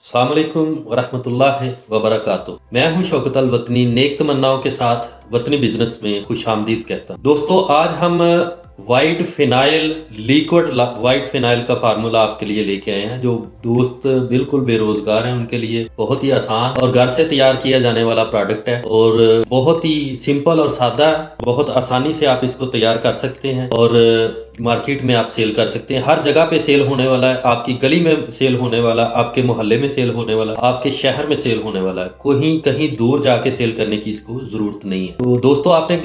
अस्सलाम वालेकुम वरहमतुल्लाहि वबरकातुहू। मैं हूं शौकत अल वतनी, नेक तमन्नाओं के साथ वतनी बिजनेस में खुशामदीद कहता हूं। दोस्तों, आज हम white phenyl, liquid white phenyl का फार्मूला आपके लिए लेके आए हैं। जो दोस्त बिल्कुल बेरोजगार हैं उनके लिए बहुत ही आसान और घर से तैयार किया जाने वाला प्रोडक्ट है और बहुत ही सिंपल और सादा है। बहुत आसानी से आप इसको तैयार कर सकते हैं और मार्केट में आप सेल कर सकते हैं। हर जगह पे सेल होने वाला है, आपकी गली में सेल होने वाला, आपके मोहल्ले में सेल होने वाला, आपके शहर में सेल होने वाला है। कोई कहीं दूर जाके सेल करने की इसको जरूरत नहीं है। तो दोस्तों, आपने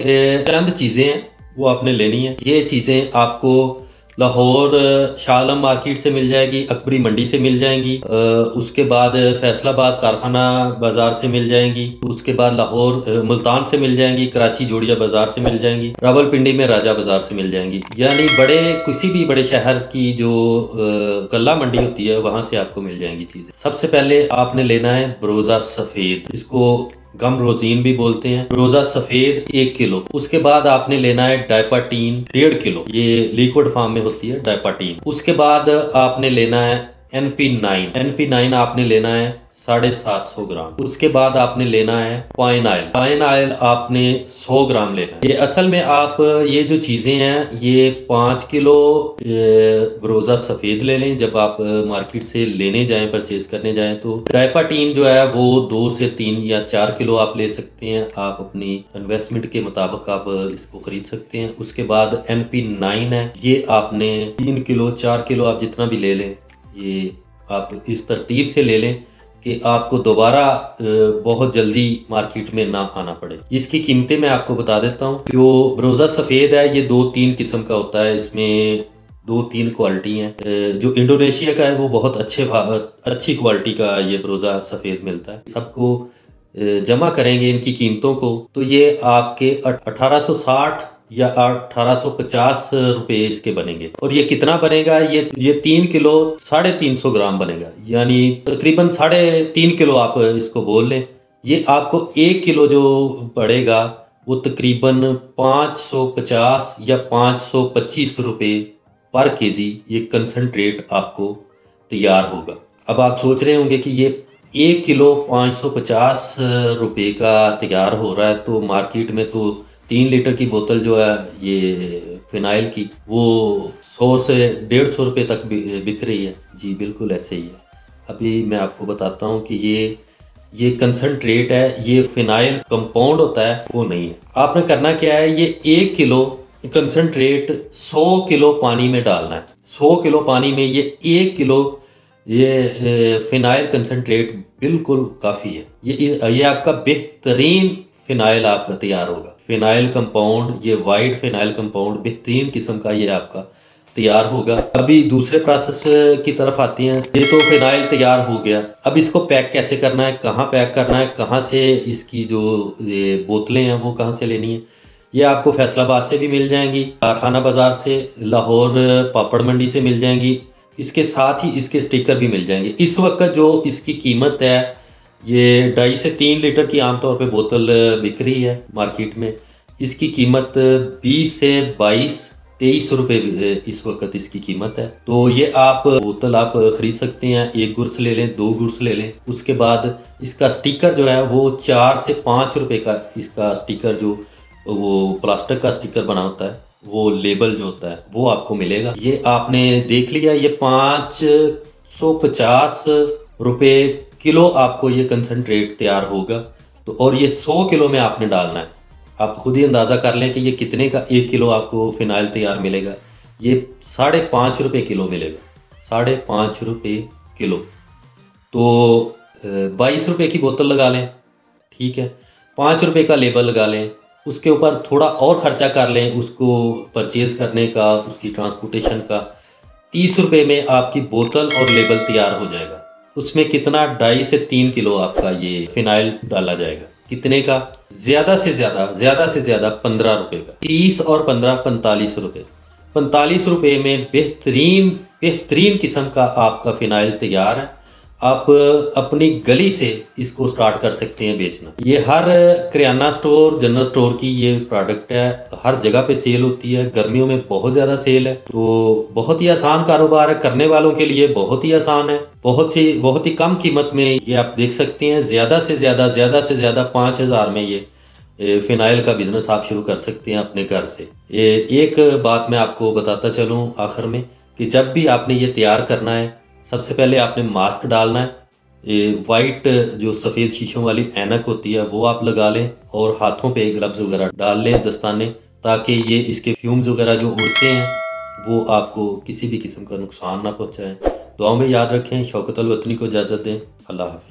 चंद चीजें हैं वो आपने लेनी है। ये चीजें आपको लाहौर शाह आलम मार्केट से मिल जाएगी, अकबरी मंडी से मिल जाएंगी, उसके बाद फैसलाबाद कारखाना बाजार से मिल जाएंगी, उसके बाद लाहौर मुल्तान से मिल जाएंगी, कराची जोड़िया बाजार से मिल जाएंगी, रावलपिंडी में राजा बाजार से मिल जाएंगी। यानी किसी भी बड़े शहर की जो गल्ला मंडी होती है वहां से आपको मिल जाएंगी चीजें। सबसे पहले आपने लेना है ब्रोजा सफेद, इसको गम रोजीन भी बोलते हैं। ब्रोजा सफेद 1 किलो। उसके बाद आपने लेना है डायपाटीन 1.5 किलो, ये लिक्विड फॉर्म में होती है डायपाटीन। उसके बाद आपने लेना है NP9 आपने लेना है 750 ग्राम। उसके बाद आपने लेना है पाइन ऑयल आपने 100 ग्राम लेना है। ये असल में आप ये जो चीजें हैं ये 5 किलो ब्रोजा सफेद ले लें। जब आप मार्केट से लेने जाएं, परचेज करने जाएं, तो डायपाटीन जो है वो 2 से 3 या 4 किलो आप ले सकते हैं। आप अपनी इन्वेस्टमेंट के मुताबिक आप इसको खरीद सकते हैं। उसके बाद NP9 है, ये आपने 3 किलो 4 किलो आप जितना भी ले लें, ये आप इस तरतीब से ले लें कि आपको दोबारा बहुत जल्दी मार्केट में ना आना पड़े। इसकी कीमतें मैं आपको बता देता हूँ। जो ब्रोजा सफ़ेद है ये 2-3 किस्म का होता है, इसमें 2-3 क्वालिटी हैं। जो इंडोनेशिया का है वो बहुत अच्छी क्वालिटी का ये ब्रोजा सफ़ेद मिलता है। सबको जमा करेंगे इनकी कीमतों को तो ये आपके 1860 या 1850 रुपए इसके बनेंगे। और ये कितना बनेगा? ये 3 किलो 350 ग्राम बनेगा, यानी तकरीबन 3.5 किलो आप इसको बोल लें। ये आपको 1 किलो जो पड़ेगा वो तकरीबन 550 या 525 रुपए पर केजी ये कंसंट्रेट आपको तैयार होगा। अब आप सोच रहे होंगे कि ये 1 किलो 550 रुपए का तैयार हो रहा है, तो मार्केट में तो 3 लीटर की बोतल जो है ये फिनाइल की वो 100 से 150 रुपये तक बिक रही है। जी बिल्कुल ऐसे ही है। अभी मैं आपको बताता हूँ कि ये कंसंट्रेट है, ये फिनाइल कंपाउंड होता है, वो नहीं है। आपने करना क्या है, ये 1 किलो कंसंट्रेट 100 किलो पानी में डालना है। 100 किलो पानी में ये 1 किलो ये फिनाइल कंसंट्रेट बिल्कुल काफ़ी है। ये आपका बेहतरीन फिनाइल आपका तैयार होगा। फिनाइल कंपाउंड, ये वाइट फिनाइल कंपाउंड बेहतरीन किस्म का ये आपका तैयार होगा। अभी दूसरे प्रोसेस की तरफ आती हैं। ये तो फिनाइल तैयार हो गया, अब इसको पैक कैसे करना है, कहाँ पैक करना है, कहाँ से इसकी जो ये बोतलें हैं वो कहाँ से लेनी है। ये आपको फैसलाबाद से भी मिल जाएंगी, कारखाना बाजार से, लाहौर पापड़ मंडी से मिल जाएंगी। इसके साथ ही इसके स्टिकर भी मिल जाएंगे। इस वक्त जो इसकी कीमत है ये 2.5 से 3 लीटर की आमतौर पे बोतल बिक रही है मार्केट में। इसकी कीमत 20 से 22-23 रुपए इस वक्त इसकी कीमत है। तो ये आप बोतल आप खरीद सकते हैं। 1 गुर्स ले लें, 2 गुर्स ले लें। उसके बाद इसका स्टिकर जो है वो 4 से 5 रुपए का इसका स्टिकर, जो वो प्लास्टिक का स्टिकर बना होता है, वो लेबल जो होता है वो आपको मिलेगा। ये आपने देख लिया, ये 550 रुपए किलो आपको ये कंसंट्रेट तैयार होगा। तो और ये 100 किलो में आपने डालना है। आप खुद ही अंदाज़ा कर लें कि ये कितने का 1 किलो आपको फिनाइल तैयार मिलेगा। ये 5.5 रुपये किलो मिलेगा, 5.5 रुपये किलो। तो 22 रुपये की बोतल लगा लें, ठीक है। 5 रुपये का लेबल लगा लें, उसके ऊपर थोड़ा और ख़र्चा कर लें उसको परचेज़ करने का, उसकी ट्रांसपोर्टेशन का। 30 रुपये में आपकी बोतल और लेबल तैयार हो जाएगा। उसमें कितना 2.5 से 3 किलो आपका ये फिनाइल डाला जाएगा। कितने का? ज़्यादा से ज़्यादा 15 रुपये का। 30 और 15 45 रुपये। 45 रुपये में बेहतरीन किस्म का आपका फिनाइल तैयार है। आप अपनी गली से इसको स्टार्ट कर सकते हैं बेचना। ये हर किराना स्टोर, जनरल स्टोर की ये प्रोडक्ट है, हर जगह पे सेल होती है। गर्मियों में बहुत ज़्यादा सेल है, तो बहुत ही आसान कारोबार है, करने वालों के लिए बहुत ही आसान है। बहुत ही कम कीमत में ये आप देख सकते हैं। ज़्यादा से ज़्यादा 5,000 में ये फिनाइल का बिजनेस आप शुरू कर सकते हैं अपने घर से। एक बात मैं आपको बताता चलूँ आखिर में, कि जब भी आपने ये तैयार करना है, सबसे पहले आपने मास्क डालना है। ये वाइट जो सफ़ेद शीशों वाली ऐनक होती है वो आप लगा लें, और हाथों पे ग्लव्स वगैरह डाल लें, दस्ताने, ताकि ये इसके फ्यूम्स वगैरह जो उड़ते हैं वो आपको किसी भी किस्म का नुकसान ना पहुंचाएं। दुआओं में याद रखें। शौकत अल वतनी को इजाज़त दें। अल्लाह हाफ़िज़।